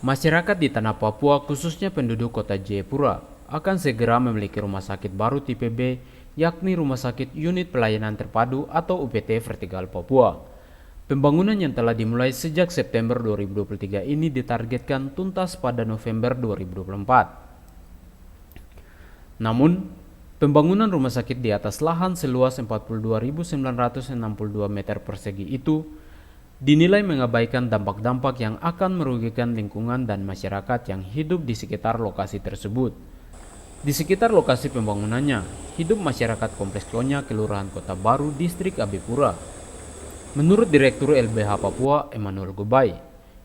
Masyarakat di tanah Papua, khususnya penduduk kota Jayapura, akan segera memiliki rumah sakit baru tipe B, yakni Rumah Sakit Unit Pelayanan Terpadu atau UPT Vertikal Papua. Pembangunan yang telah dimulai sejak September 2023 ini ditargetkan tuntas pada November 2024. Namun, pembangunan rumah sakit di atas lahan seluas 42.962 meter persegi itu dinilai mengabaikan dampak-dampak yang akan merugikan lingkungan dan masyarakat yang hidup di sekitar lokasi tersebut. Di sekitar lokasi pembangunannya, hidup masyarakat Kompleks Konya, Kelurahan Kota Baru, Distrik Abipura. Menurut Direktur LBH Papua, Emmanuel Gobai,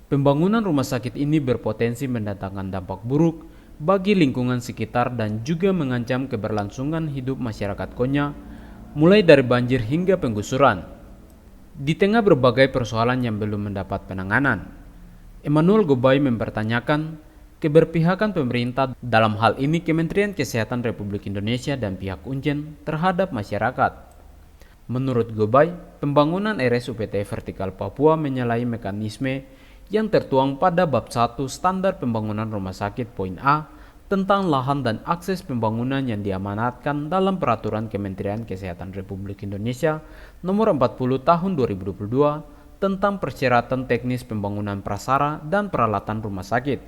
pembangunan rumah sakit ini berpotensi mendatangkan dampak buruk bagi lingkungan sekitar dan juga mengancam keberlangsungan hidup masyarakat Konya, mulai dari banjir hingga penggusuran. Di tengah berbagai persoalan yang belum mendapat penanganan, Emmanuel Gobai mempertanyakan keberpihakan pemerintah, dalam hal ini Kementerian Kesehatan Republik Indonesia dan pihak Unjen, terhadap masyarakat. Menurut Gobai, pembangunan RSUPT Vertikal Papua menyalahi mekanisme yang tertuang pada bab 1 Standar Pembangunan Rumah Sakit poin A tentang lahan dan akses pembangunan yang diamanatkan dalam Peraturan Kementerian Kesehatan Republik Indonesia Nomor 40 Tahun 2022 tentang persyaratan teknis pembangunan prasarana dan peralatan rumah sakit.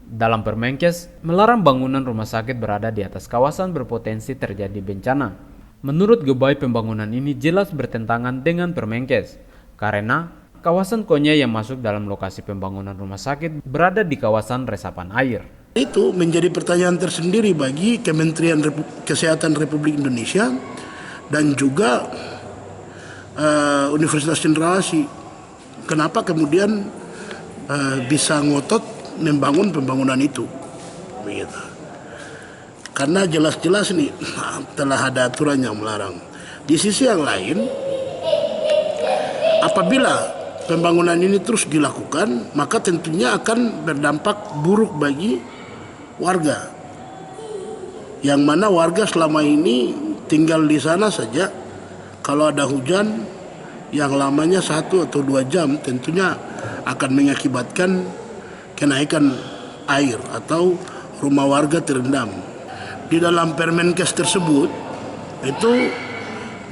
Dalam Permenkes, melarang bangunan rumah sakit berada di atas kawasan berpotensi terjadi bencana. Menurut Gobai, pembangunan ini jelas bertentangan dengan Permenkes, karena kawasan Konya yang masuk dalam lokasi pembangunan rumah sakit berada di kawasan resapan air. Itu menjadi pertanyaan tersendiri bagi Kementerian Kesehatan Republik Indonesia dan juga Universitas Cendrawasih. Kenapa kemudian bisa ngotot membangun pembangunan itu? Begitu. Karena jelas-jelas nih telah ada aturan yang melarang. Di sisi yang lain, apabila pembangunan ini terus dilakukan, maka tentunya akan berdampak buruk bagi warga, yang mana warga selama ini tinggal di sana saja. Kalau ada hujan yang lamanya 1 atau 2 jam, tentunya akan mengakibatkan kenaikan air atau rumah warga terendam. Di dalam Permenkes tersebut itu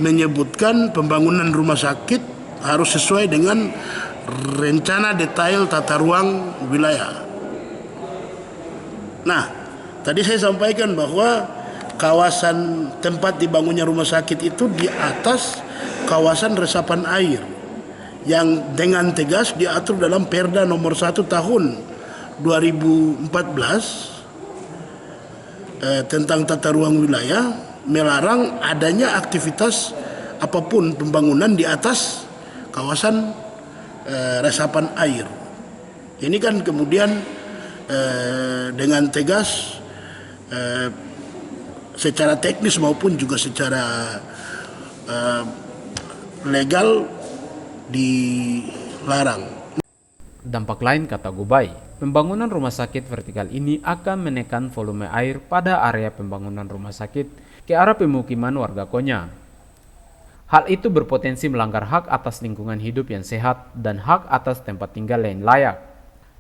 menyebutkan pembangunan rumah sakit harus sesuai dengan rencana detail tata ruang wilayah. Nah, tadi saya sampaikan bahwa kawasan tempat dibangunnya rumah sakit itu di atas kawasan resapan air yang dengan tegas diatur dalam Perda nomor 1 tahun 2014 tentang tata ruang wilayah, melarang adanya aktivitas apapun pembangunan di atas kawasan resapan air. Ini kan kemudian dengan tegas secara teknis maupun juga secara legal dilarang. Dampak lain, kata Gobai, pembangunan rumah sakit vertikal ini akan menekan volume air pada area pembangunan rumah sakit ke arah pemukiman warga Konya. Hal itu berpotensi melanggar hak atas lingkungan hidup yang sehat dan hak atas tempat tinggal yang layak.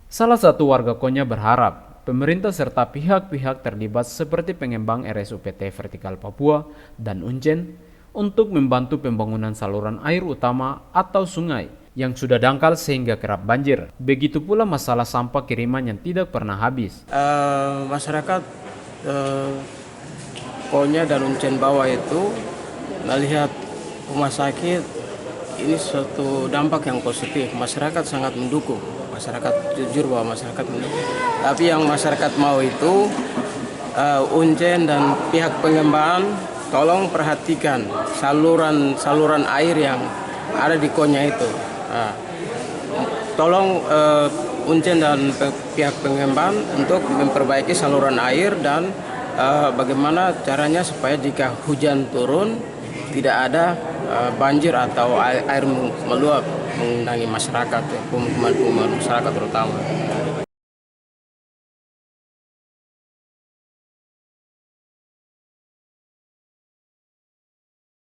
Salah satu warga Konya berharap pemerintah serta pihak-pihak terlibat seperti pengembang RSUPT Vertikal Papua dan Unjen untuk membantu pembangunan saluran air utama atau sungai yang sudah dangkal sehingga kerap banjir. Begitu pula masalah sampah kiriman yang tidak pernah habis. Masyarakat Konya dan Uncen Bawah itu melihat rumah sakit ini suatu dampak yang positif. Masyarakat sangat mendukung. Masyarakat jujur bahwa masyarakat mendukung. Tapi yang masyarakat mau itu Uncen dan pihak pengembang tolong perhatikan saluran air yang ada di Konya itu. Tolong Uncen dan pihak pengembang untuk memperbaiki saluran air dan bagaimana caranya supaya jika hujan turun tidak ada banjir atau air meluap mengenangi masyarakat, pemukiman masyarakat terutama.